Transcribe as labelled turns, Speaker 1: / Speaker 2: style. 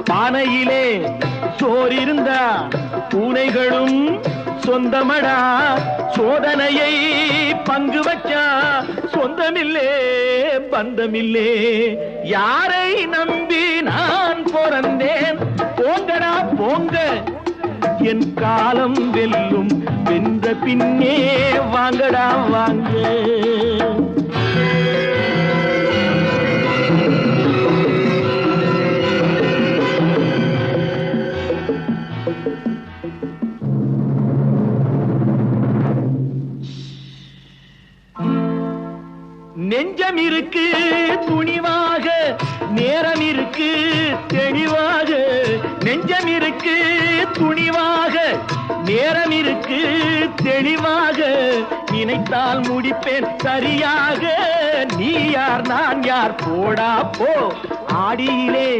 Speaker 1: பானையிலே சோறு இருந்தா பூனைகளும் சொந்தமடா. சோதனையை பங்கு வச்சா சொந்தமில்லே பந்தமில்லே. யாரை நம்பி நான் பிறந்தேன்? போங்கடா போங்க, என் காலம் வெல்லும். வென்ற பின்னே வாங்கடா வாங்க. நெஞ்சம் இருக்கு துணிவாக, நேரம் இருக்கு தெளிவாக. நெஞ்சம் இருக்கு துணிவாக, நேரம் இருக்கு தெளிவாக. நினைத்தால் முடிப்பேன் சரியாக. நீ யார் நான் யார், போடா போ. ஆடியிலே